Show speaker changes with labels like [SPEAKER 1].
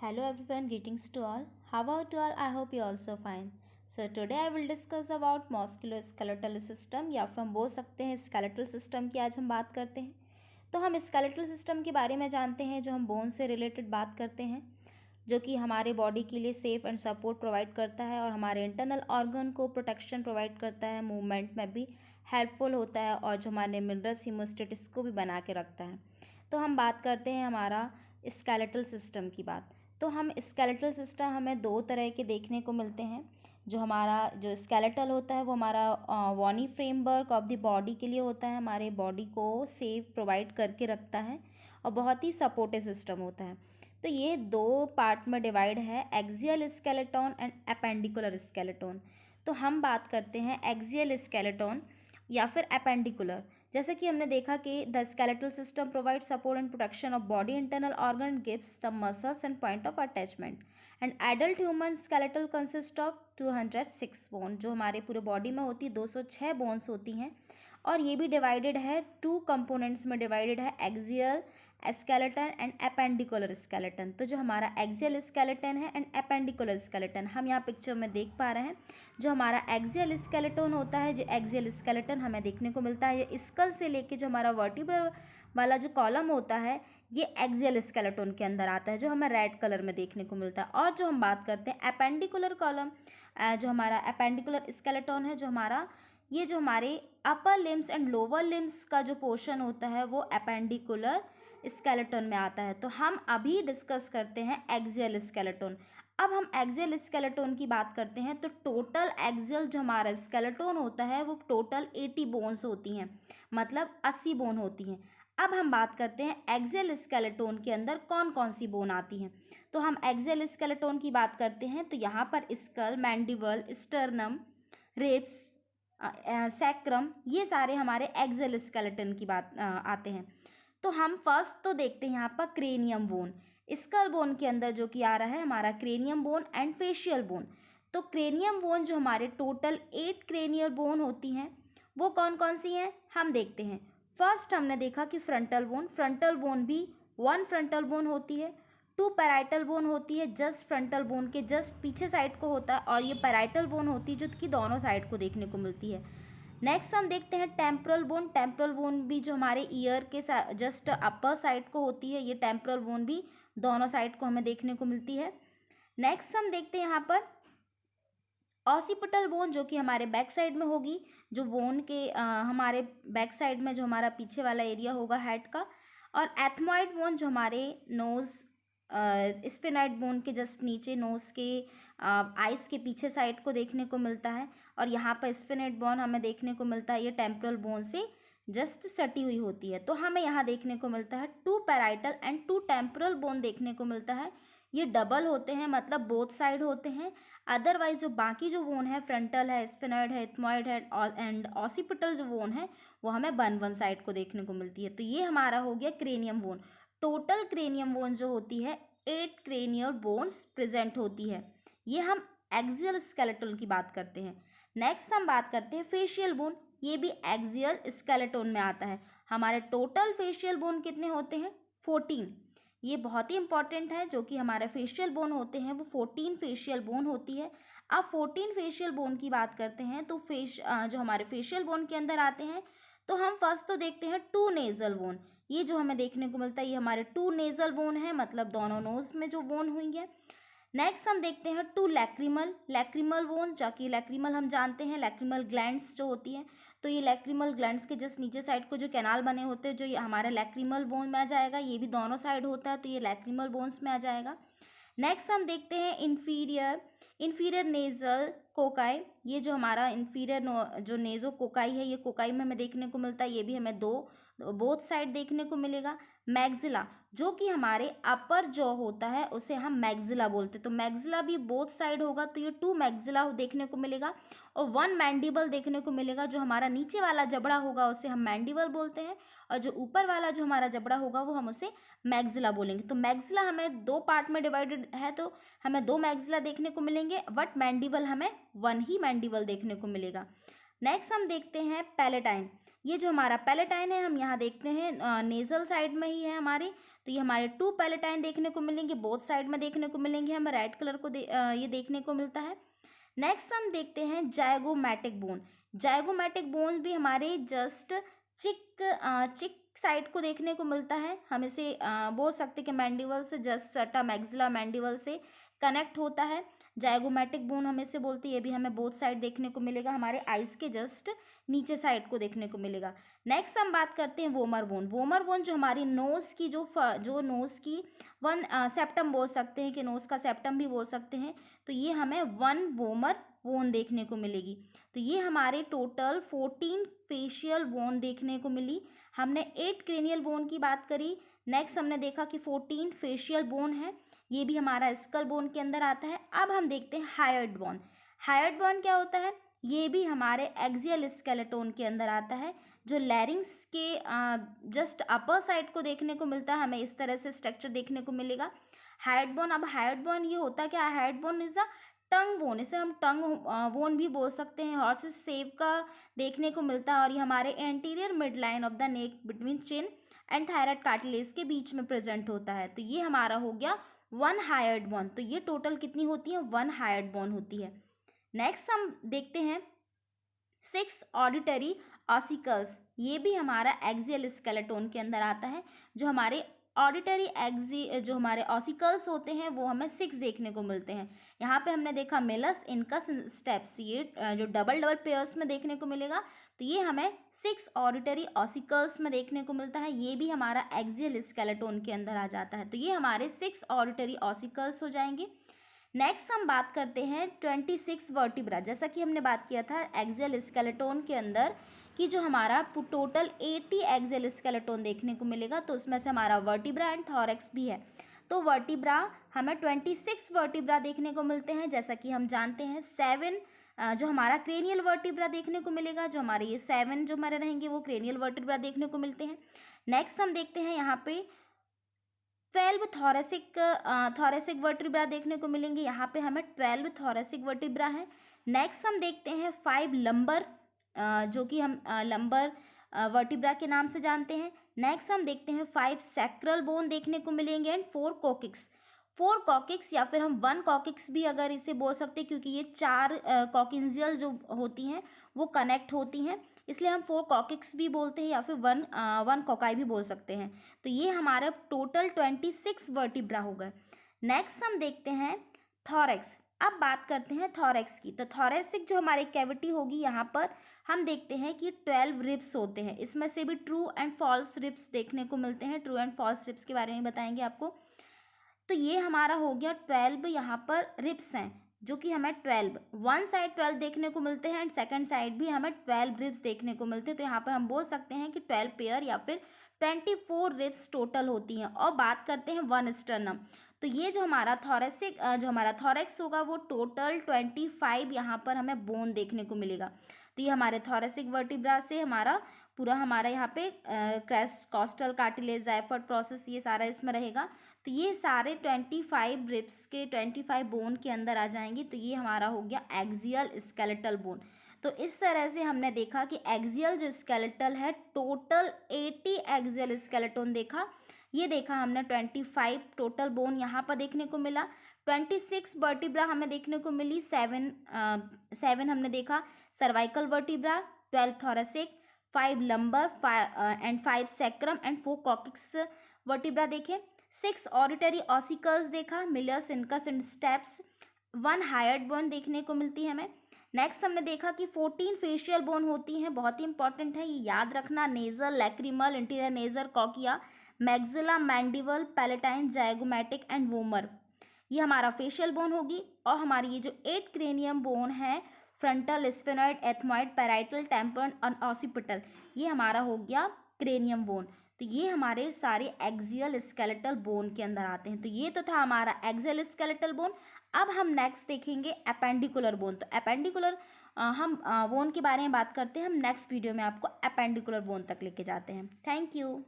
[SPEAKER 1] Hello everyone, greetings to all. How about you all? I hope you also fine. So today I will discuss about musculoskeletal system या फिर हम बोल सकते हैं skeletal system की आज हम बात करते हैं। तो हम skeletal system के बारे में जानते हैं जो हम बोन से रिलेटेड बात करते हैं, जो कि हमारे बॉडी के लिए सेफ एंड सपोर्ट प्रोवाइड करता है और हमारे इंटरनल ऑर्गन को प्रोटेक्शन प्रोवाइड करता है, मूवमेंट में भी हेल्पफुल होता है और जो हमारे मिनरल्स हीमोस्टेटिस को भी बना के रखता है। तो हम बात करते हैं हमारा स्केलेटल सिस्टम की बात। तो हम स्केलेटल सिस्टम हमें दो तरह के देखने को मिलते हैं। जो हमारा जो स्केलेटल होता है वो हमारा वॉनी फ्रेमवर्क ऑफ द बॉडी के लिए होता है, हमारे बॉडी को सेफ प्रोवाइड करके रखता है और बहुत ही सपोर्टिव सिस्टम होता है। तो ये दो पार्ट में डिवाइड है, axial skeleton and appendicular skeleton. तो हम बात करते हैं एक्सियल स्केलेटन या फिर अपेंडिकुलर। जैसे कि हमने देखा कि the skeletal system provide support and protection of body internal organ, gives the muscles and point of attachment. And adult human skeletal consist of 206 bone, जो हमारे पूरे बॉडी में होती है 206 बोन्स होती हैं। और ये भी डिवाइडेड है टू कंपोनेंट्स में डिवाइडेड है, axial skeleton and appendicular skeleton. तो जो हमारा एक्सियल स्केलेटन है एंड अपेंडिकुलर स्केलेटन हम यहाँ पिक्चर में देख पा रहे हैं। जो हमारा एक्सियल स्केलेटन होता है, जो एक्सियल स्केलेटन हमें देखने को मिलता है, ये स्कल से लेके जो हमारा वर्टिब्रल वाला जो कॉलम होता है ये एक्सियल स्केलेटन के अंदर आता है, जो हमें रेड कलर में देखने को मिलता है। और जो हम बात करते हैं अपेंडिकुलर कॉलम, जो हमारा अपेंडिकुलर स्केलेटन है, जो हमारा ये जो हमारे upper limbs and lower limbs का जो पोर्शन होता है वो अपेंडिकुलर स्केलेटन में आता है। तो हम अभी डिस्कस करते हैं एक्सियल स्केलेटन। अब हम एक्सियल स्केलेटन की बात करते हैं तो टोटल एक्सियल जो हमारा स्केलेटन होता है वो टोटल 80 बोन्स होती हैं, मतलब 80 बोन होती हैं। अब हम बात करते हैं एक्सियल स्केलेटन के अंदर कौन कौन सी बोन आती हैं। तो हम एक्सियल स्केलेटन की बात करते हैं तो यहाँ पर skull, mandible, sternum, ribs, sacrum, ये सारे हमारे एक्सियल स्केलेटन की बात आते हैं। तो हम फर्स्ट तो देखते हैं यहाँ पर क्रेनियम बोन। स्कल बोन के अंदर जो कि आ रहा है हमारा cranium bone and facial bone. तो क्रेनियम बोन जो हमारे टोटल 8 क्रेनियल बोन होती हैं वो कौन कौन सी हैं हम देखते हैं। फर्स्ट हमने देखा कि फ्रंटल बोन भी 1 फ्रंटल बोन होती है, 2 पैराइटल बोन होती है, जस्ट फ्रंटल बोन के जस्ट पीछे साइड को होता है, और ये पैराइटल बोन होती है जो कि दोनों साइड को देखने को मिलती है। नेक्स्ट हम देखते हैं टेम्पोरल बोन भी जो हमारे ईयर के जस्ट अपर साइड को होती है, ये टेम्पोरल बोन भी दोनों साइड को हमें देखने को मिलती है। नेक्स्ट हम देखते हैं यहाँ पर ऑसिपिटल बोन, जो कि हमारे बैक साइड में होगी, जो बोन के हमारे बैक साइड में जो हमारा पीछे वाला एरिया होगा हेड का। और एथमॉइड बोन जो हमारे नोज़ स्फेनॉइड बोन के जस्ट नीचे नोज़ के आइस के पीछे साइड को देखने को मिलता है। और यहाँ पर स्फेनॉइड बोन हमें देखने को मिलता है, ये टेम्पोरल बोन से जस्ट सटी हुई होती है। तो हमें यहाँ देखने को मिलता है 2 पैराइटल एंड 2 टेम्पोरल बोन देखने को मिलता है। ये डबल होते हैं, मतलब बोथ साइड होते हैं। अदरवाइज जो बाकी जो बोन है, फ्रंटल है, स्फेनॉइड है, एथमॉइड है एंड ऑसिपिटल जो बोन है वो हमें वन साइड को देखने को मिलती है। तो ये हमारा हो गया cranium bone. Total cranium bone जो होती है 8 क्रेनियल बोन्स प्रेजेंट होती है। ये हम एक्सियल स्केलेटन की बात करते हैं। नेक्स्ट हम बात करते हैं फेशियल बोन, ये भी एक्सियल स्केलेटन में आता है। हमारे टोटल फेशियल बोन कितने होते हैं 14। ये बहुत ही इंपॉर्टेंट है, जो कि हमारे फेशियल बोन होते हैं वो 14 फेशियल बोन होती है। अब 14 फेशियल बोन की बात करते हैं तो जो हमारे फेशियल बोन के अंदर आते हैं तो हम फर्स्ट तो देखते हैं 2 नेजल बोन। ये जो हमें देखने को मिलता है ये हमारे 2 नेजल बोन है, मतलब दोनों नोज में जो बोन हुई है। नेक्स्ट हम देखते हैं 2 लैक्रिमल बोन, जाकि लैक्रिमल हम जानते हैं लैक्रिमल ग्लैंड्स जो होती हैं। तो ये लैक्रिमल ग्लैंड्स के जस्ट नीचे साइड को जो कैनाल बने होते हैं, जो ये हमारे लैक्रिमल बोन में आ जाएगा। ये भी दोनों साइड होता है तो ये लैक्रिमल बोन्स में आ जाएगा। नेक्स्ट हम देखते हैं इन्फीरियर नेजल कोकाई। ये जो हमारा इन्फीरियर जो नेजो कोकाई है, ये कोकाई में हमें देखने को मिलता है, ये भी हमें बोथ साइड देखने को मिलेगा। मैग्जिला, जो कि हमारे अपर जॉ होता है उसे हम मैग्जिला बोलते हैं, तो मैग्जिला भी बोथ साइड होगा, तो ये 2 मैग्जिला देखने को मिलेगा। और 1 मैंडिबल देखने को मिलेगा। जो हमारा नीचे वाला जबड़ा होगा उसे हम मैंडिबल बोलते हैं, और जो ऊपर वाला जो हमारा जबड़ा होगा वो हम उसे मैग्जिला बोलेंगे। तो मैग्जिला हमें 2 पार्ट में डिवाइडेड है, तो हमें 2 मैग्जिला देखने को मिलेंगे, बट मैंडिबल हमें 1 ही मैंडिबल देखने को मिलेगा। नेक्स्ट हम देखते हैं पैलेटाइन। ये जो हमारा पैलेटाइन है हम यहाँ देखते हैं नेजल साइड में ही है हमारे, तो ये हमारे 2 पैलेटाइन देखने को मिलेंगे, बोथ साइड में देखने को मिलेंगे, हमें रेड कलर को ये देखने को मिलता है। नेक्स्ट हम देखते हैं जायगोमैटिक बोन। जायगोमैटिक बोन भी हमारे जस्ट चिक साइड को देखने को मिलता है। हम इसे बोल सकते हैं कि मैंडिबल से जस्ट सटा मैक्सिला मैंडिबल से कनेक्ट होता है। जायगोमैटिक बोन हम इसे बोलते हैं, ये भी हमें बोथ साइड देखने को मिलेगा, हमारे आइज़ के जस्ट नीचे साइड को देखने को मिलेगा। नेक्स्ट हम बात करते हैं वोमर बोन। वोमर बोन जो हमारी नोज़ की जो नोज़ की सेप्टम बोल सकते हैं, कि नोज़ का सेप्टम भी बोल सकते हैं, तो ये हमें 1 वोमर बोन देखने को मिलेगी। तो ये हमारे टोटल 14 फेशियल बोन देखने को मिली। हमने 8 क्रेनियल बोन की बात करी। नेक्स्ट हमने देखा कि 14 फेशियल बोन है, ये भी हमारा स्कल बोन के अंदर आता है। अब हम देखते हैं हायर्ड बोन। हायर्ड बोन क्या होता है? ये भी हमारे एक्सियल स्केलेटोन के अंदर आता है, जो लैरिंग्स के जस्ट अपर साइड को देखने को मिलता है। हमें इस तरह से स्ट्रक्चर देखने को मिलेगा हायर्ड बोन। अब हायर्ड बोन ये होता है क्या? Hired bone is a tongue bone, इसे हम टंग बोन भी बोल सकते हैं। हॉर्सेस सेव का देखने को मिलता है, और ये हमारे anterior mid line of the neck between chin and thyroid cartilage के बीच में प्रेजेंट होता है। तो ये हमारा हो गया 1 हायर्ड बोन। तो ये टोटल कितनी होती है? 1 हायर्ड बोन होती है। नेक्स्ट हम देखते हैं 6 ऑडिटरी ऑसिकल्स। ये भी हमारा एक्सियल स्केलेटोन के अंदर आता है। जो हमारे जो हमारे ऑसिकल्स होते हैं वो हमें 6 देखने को मिलते हैं। यहाँ पे हमने देखा मिलस, इनकस, स्टेप्स, ये जो डबल पेयर्स में देखने को मिलेगा। तो ये हमें 6 ऑडिटरी ऑसिकल्स में देखने को मिलता है। ये भी हमारा एक्सियल स्केलेटोन के अंदर आ जाता है। तो ये हमारे 6 ऑडिटरी ऑसिकल्स हो जाएंगे। नेक्स्ट हम बात करते हैं 26 वर्टिब्रा। जैसा कि हमने बात किया था एक्सियल स्केलेटोन के अंदर कि जो हमारा टोटल 80 एक्सियल स्केलेटोन देखने को मिलेगा, तो उसमें से हमारा वर्टिब्रा एंड थॉरेक्स भी है। तो वर्टिब्रा हमें 26 वर्टिब्रा देखने को मिलते हैं। जैसा कि हम जानते हैं 7 जो हमारा क्रेनियल वर्टिब्रा देखने को मिलेगा, जो हमारे ये 7 जो हमारे रहेंगे वो क्रेनियल वर्टिब्रा देखने को मिलते हैं। नेक्स्ट हम देखते हैं यहाँ पे 12 थॉरेसिक वर्टिब्रा देखने को मिलेंगे। यहाँ पे हमें 12 थॉरेसिक वर्टिब्रा है। नेक्स्ट हम देखते हैं 5 लंबर, जो कि हम लंबर वर्टिब्रा के नाम से जानते हैं। नेक्स्ट हम देखते हैं 5 सैक्रल बोन देखने को मिलेंगे एंड 4 कॉकिक्स। 4 कॉकिक्स या फिर हम 1 कॉकिक्स भी अगर इसे बोल सकते हैं, क्योंकि ये 4 कॉकिन्जियल जो होती हैं वो कनेक्ट होती हैं, इसलिए हम 4 कॉकिक्स भी बोलते हैं, या फिर 1 कॉकाई भी बोल सकते हैं। तो ये हमारे टोटल 26 वर्टिब्रा हो गए। नेक्स्ट हम देखते हैं थॉरेक्स। अब बात करते हैं थॉरेक्स की। तो थॉरेसिक जो हमारी कैविटी होगी, यहाँ पर हम देखते हैं कि 12 रिब्स होते हैं। इसमें से भी ट्रू एंड फॉल्स रिब्स देखने को मिलते हैं। ट्रू एंड फॉल्स रिब्स के बारे में बताएंगे आपको। तो ये हमारा हो गया 12 यहाँ पर रिब्स हैं, जो कि हमें 12 वन साइड 12 देखने को मिलते हैं एंड सेकंड साइड भी हमें 12 रिब्स देखने को मिलते हैं। तो यहाँ पर हम बोल सकते हैं कि 12 पेयर या फिर 24 रिब्स टोटल होती हैं। और बात करते हैं 1 स्टर्नम। तो ये जो हमारा थॉरेक्स होगा वो टोटल 25 यहाँ पर हमें बोन देखने को मिलेगा। तो ये हमारे थॉरेसिक वर्टिब्रा से हमारा यहाँ पे क्रेस्ट, कॉस्टल, कार्टिलेज, जायफर्ट प्रोसेस, ये सारा इसमें रहेगा। तो ये सारे 25 रिब्स के 25 बोन के अंदर आ जाएंगे। तो ये हमारा हो गया एक्सियल स्केलेटल बोन। तो इस तरह से हमने देखा कि एक्सियल जो स्केलेटल है, टोटल 80 एक्सियल स्केलेटोन देखा। ये देखा हमने 25 टोटल बोन यहाँ पर देखने को मिला। 26 वर्टिब्रा हमें देखने को मिली। 7 हमने देखा cervical vertebra, 12 thoracic, 5 lumbar and 5 sacrum and 4 coccyx vertebra देखे। 6 ऑडिटरी ऑसिकल्स देखा, millers, incus and steps. 1 hired bone देखने को मिलती है हमें। नेक्स्ट हमने देखा कि 14 फेशियल बोन होती हैं, बहुत ही इंपॉर्टेंट है ये याद रखना। नेजल, लैक्रिमल, इंटीरियर नेजर, कॉकिया, maxilla, mandible, palatine, zygomatic and vomer, ये हमारा फेशियल बोन होगी। और हमारी ये जो 8 क्रेनियम बोन है, frontal, sphenoid, ethmoid, parietal, temporal और ऑसिपिटल, ये हमारा हो गया क्रेनियम बोन। तो ये हमारे सारे एक्सियल स्केलेटल बोन के अंदर आते हैं। तो ये तो था हमारा एक्सियल स्केलेटल बोन। अब हम नेक्स्ट देखेंगे एपेंडिकुलर बोन। तो एपेंडिकुलर हम बोन के बारे में बात करते हैं। हम नेक्स्ट वीडियो में आपको एपेंडिकुलर बोन तक लेके जाते हैं। Thank you.